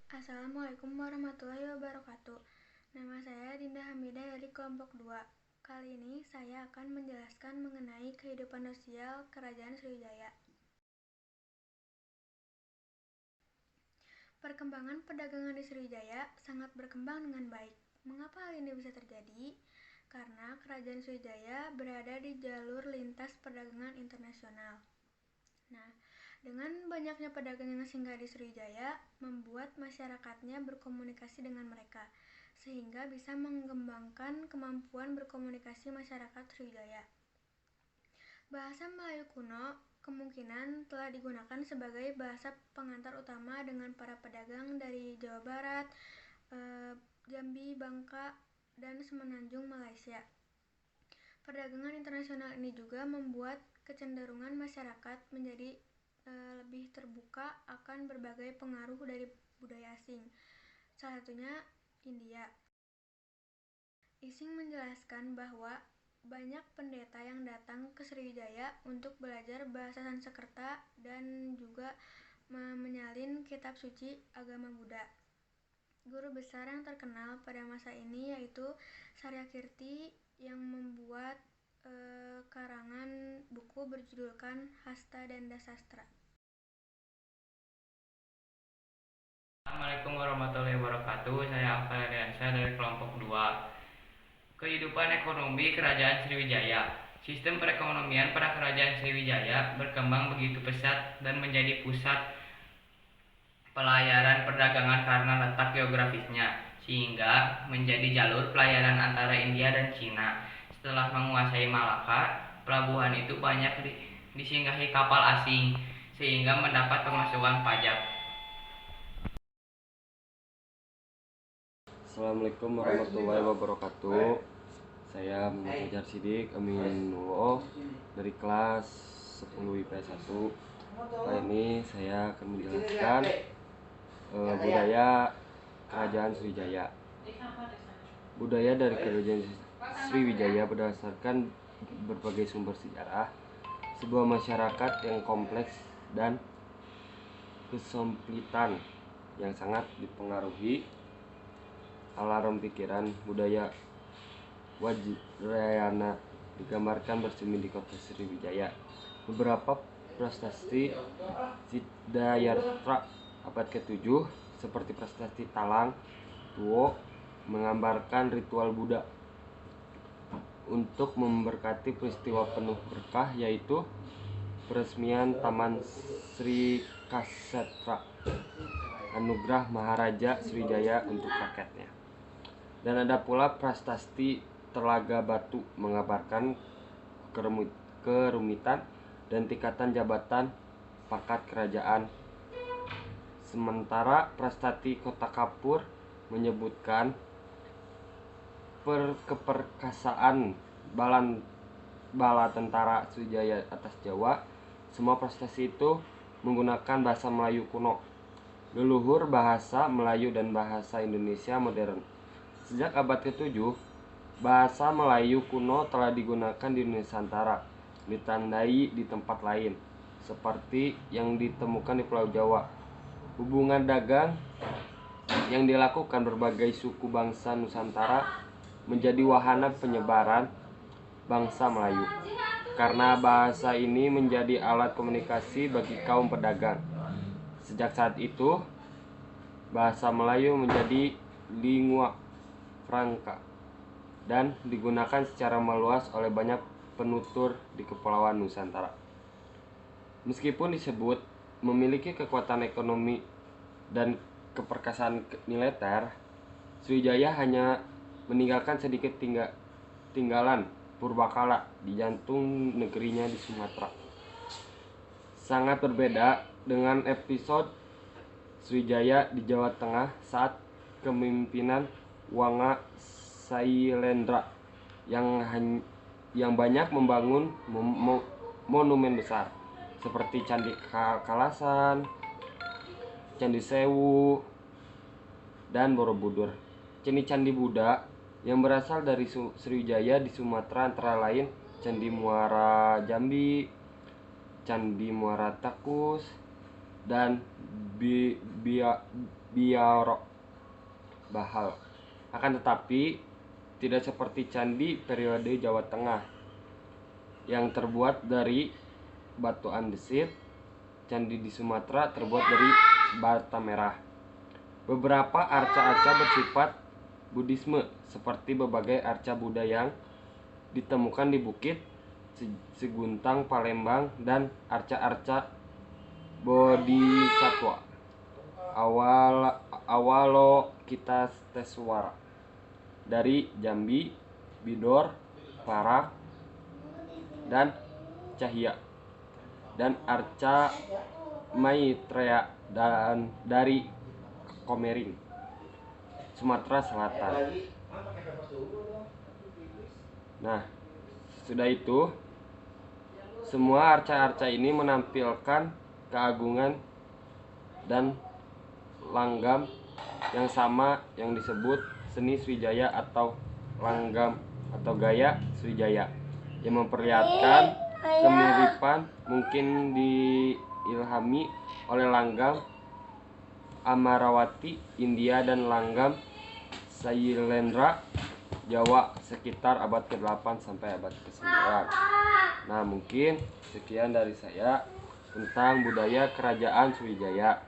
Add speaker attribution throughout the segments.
Speaker 1: Assalamualaikum warahmatullahi wabarakatuh. Nama saya Dinda Hamidah dari kelompok 2. Kali ini saya akan menjelaskan mengenai kehidupan sosial Kerajaan Sriwijaya. Perkembangan perdagangan di Sriwijaya sangat berkembang dengan baik. Mengapa hal ini bisa terjadi? Karena Kerajaan Sriwijaya berada di jalur lintas perdagangan internasional. Nah, dengan banyaknya pedagang yang singgah di Sriwijaya, membuat masyarakatnya berkomunikasi dengan mereka, sehingga bisa mengembangkan kemampuan berkomunikasi masyarakat Sriwijaya. Bahasa Melayu kuno kemungkinan telah digunakan sebagai bahasa pengantar utama dengan para pedagang dari Jawa Barat, Jambi, Bangka, dan Semenanjung Malaysia. Perdagangan internasional ini juga membuat kecenderungan masyarakat menjadi lebih terbuka akan berbagai pengaruh dari budaya asing, salah satunya India. Ising menjelaskan bahwa banyak pendeta yang datang ke Sriwijaya untuk belajar bahasa Sanskerta dan juga menyalin kitab suci agama Buddha. Guru besar yang terkenal pada masa ini yaitu Saryakirti yang membuat karangan buku berjudulkan Hasta dan Dasastra.
Speaker 2: Assalamualaikum warahmatullahi wabarakatuh. Saya Afal Ardiansyah dari kelompok 2. Kehidupan ekonomi Kerajaan Sriwijaya. Sistem perekonomian pada Kerajaan Sriwijaya berkembang begitu pesat dan menjadi pusat pelayaran perdagangan karena letak geografisnya, sehingga menjadi jalur pelayaran antara India dan Cina. Setelah menguasai Malaka, pelabuhan itu banyak disinggahi kapal asing, sehingga mendapat pemasukan pajak.
Speaker 3: Assalamualaikum warahmatullahi wabarakatuh. Saya Muhammad Fajar Sidik Aminullah dari kelas 10 IPS 1. Kali ini saya akan menjelaskan budaya Kerajaan Sriwijaya. Budaya dari Kerajaan Sriwijaya berdasarkan berbagai sumber sejarah, sebuah masyarakat yang kompleks dan kesempitan yang sangat dipengaruhi alarm pikiran budaya Wajrayana digambarkan bersemi di kota Sriwijaya. Beberapa prasasti Siddhartha abad ke-7 seperti prasasti Talang Tuo menggambarkan ritual Buddha untuk memberkati peristiwa penuh berkah, yaitu peresmian Taman Sri Kasetra, anugerah Maharaja Sriwijaya untuk rakyatnya. Dan ada pula prasasti Telaga Batu mengabarkan kerumitan dan tingkatan jabatan pangkat kerajaan. Sementara prasasti Kota Kapur menyebutkan keperkasaan bala tentara Sriwijaya atas Jawa. Semua prestasi itu menggunakan bahasa Melayu kuno, leluhur bahasa Melayu dan bahasa Indonesia modern. Sejak abad ke-7, bahasa Melayu kuno telah digunakan di Nusantara, ditandai di tempat lain, seperti yang ditemukan di Pulau Jawa. Hubungan dagang yang dilakukan berbagai suku bangsa Nusantara menjadi wahana penyebaran bangsa Melayu, karena bahasa ini menjadi alat komunikasi bagi kaum pedagang. Sejak saat itu, bahasa Melayu menjadi lingua franca dan digunakan secara meluas oleh banyak penutur di Kepulauan Nusantara. Meskipun disebut memiliki kekuatan ekonomi dan keperkasaan militer, Sriwijaya hanya meninggalkan sedikit tinggalan purbakala di jantung negerinya di Sumatera. Sangat berbeda dengan episode Sriwijaya di Jawa Tengah saat kepemimpinan Wanga Sailendra yang banyak membangun monumen besar seperti Candi Kalasan, Candi Sewu, dan Borobudur. Candi-candi Buddha yang berasal dari Sriwijaya di Sumatera antara lain Candi Muara Jambi, Candi Muara Takus, dan Biaro Bahal. Akan tetapi tidak seperti candi periode Jawa Tengah yang terbuat dari batu andesit. Candi di Sumatera terbuat dari bata merah. Beberapa arca-arca bersifat Buddhisme seperti berbagai arca Buddha yang ditemukan di Bukit Seguntang, Palembang, dan arca-arca Bodhisattva Avalokiteshvara dari Jambi, Bidor, Parak, dan Cahya, dan arca Maitreya dan dari Komering, Sumatera Selatan. Nah, sudah itu, semua arca-arca ini menampilkan keagungan dan langgam yang sama yang disebut seni Sriwijaya atau langgam atau gaya Sriwijaya, yang memperlihatkan kemiripan mungkin diilhami oleh langgam Amarawati India dan langgam Sailendra Jawa sekitar abad ke-8 sampai abad ke-9. Nah, mungkin sekian dari saya tentang budaya kerajaan Sriwijaya.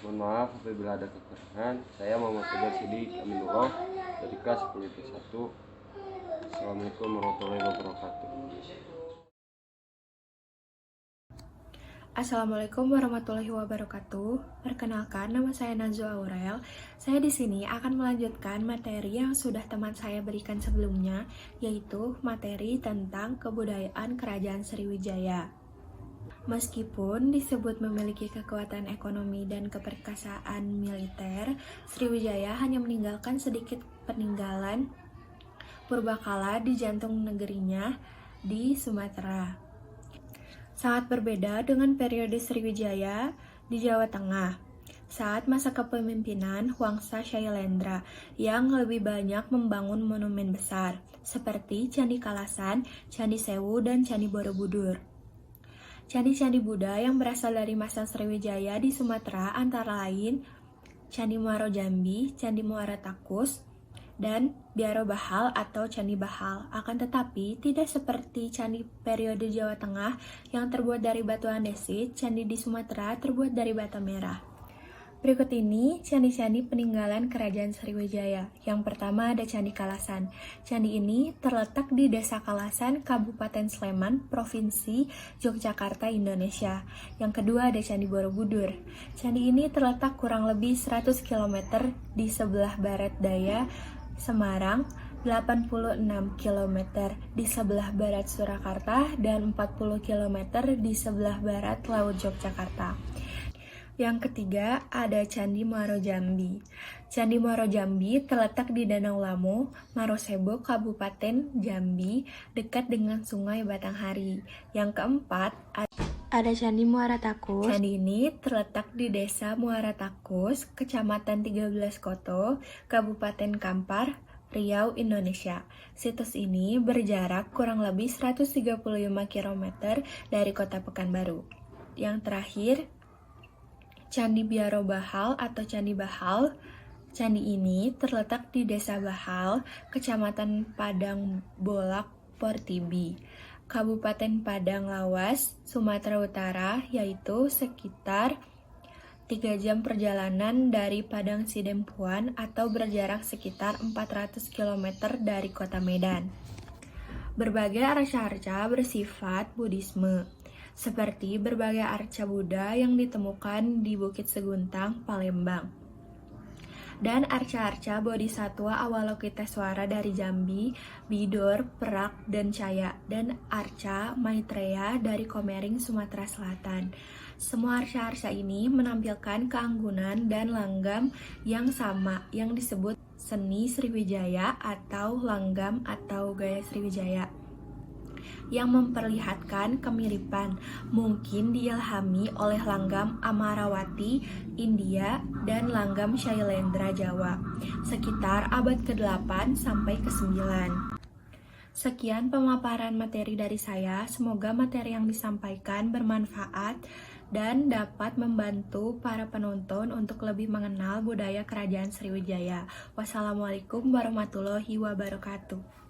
Speaker 3: Mohon maaf apabila ada kekurangan. Saya Muhammad Fajar Sidik Aminullah dari kelas 10 IPS 1. Assalamualaikum warahmatullahi wabarakatuh.
Speaker 1: Assalamualaikum warahmatullahi wabarakatuh. Perkenalkan, nama saya Nazwa Aurel. Saya di sini akan melanjutkan materi yang sudah teman saya berikan sebelumnya, yaitu materi tentang kebudayaan Kerajaan Sriwijaya. Meskipun disebut memiliki kekuatan ekonomi dan keperkasaan militer, Sriwijaya hanya meninggalkan sedikit peninggalan purbakala di jantung negerinya di Sumatera. Sangat berbeda dengan periode Sriwijaya di Jawa Tengah saat masa kepemimpinan Wangsa Shailendra yang lebih banyak membangun monumen besar seperti Candi Kalasan, Candi Sewu, dan Candi Borobudur. Candi-candi Buddha yang berasal dari masa Sriwijaya di Sumatera antara lain Candi Muaro Jambi, Candi Muara Takus, dan Biaro Bahal atau Candi Bahal. Akan tetapi, tidak seperti candi periode Jawa Tengah yang terbuat dari batu andesit, candi di Sumatera terbuat dari bata merah. Berikut ini candi-candi peninggalan Kerajaan Sriwijaya. Yang pertama ada Candi Kalasan. Candi ini terletak di Desa Kalasan, Kabupaten Sleman, Provinsi Yogyakarta, Indonesia. Yang kedua ada Candi Borobudur. Candi ini terletak kurang lebih 100 km di sebelah barat daya Semarang, 86 km di sebelah barat Surakarta, dan 40 km di sebelah barat Laut Yogyakarta. Yang ketiga ada Candi Muaro Jambi. Candi Muaro Jambi terletak di Danau Lamu, Marosebo, Kabupaten Jambi, dekat dengan Sungai Batanghari. Yang keempat ada Candi Muara Takus. Candi ini terletak di Desa Muara Takus, Kecamatan 13 Koto, Kabupaten Kampar, Riau, Indonesia. Situs ini berjarak kurang lebih 135 km dari kota Pekanbaru. Yang terakhir, Candi Biaro Bahal atau Candi Bahal. Candi ini terletak di Desa Bahal, Kecamatan Padang Bolak, Portibi, Kabupaten Padang Lawas, Sumatera Utara, yaitu sekitar 3 jam perjalanan dari Padang Sidempuan atau berjarak sekitar 400 km dari kota Medan. Berbagai arca-arca bersifat Buddhisme, seperti berbagai arca Buddha yang ditemukan di Bukit Seguntang, Palembang, dan arca-arca Bodhisattva Avalokiteshvara dari Jambi, Bidor, Perak, dan Cahya, dan arca Maitreya dari Komering, Sumatera Selatan. Semua arca-arca ini menampilkan keanggunan dan langgam yang sama yang disebut seni Sriwijaya atau langgam atau gaya Sriwijaya, yang memperlihatkan kemiripan, mungkin diilhami oleh langgam Amarawati India dan langgam Shailendra Jawa, sekitar abad ke-8 sampai ke-9.
Speaker 4: Sekian pemaparan materi dari saya. Semoga materi yang disampaikan bermanfaat dan dapat membantu para penonton untuk lebih mengenal budaya Kerajaan Sriwijaya. Wassalamualaikum warahmatullahi wabarakatuh.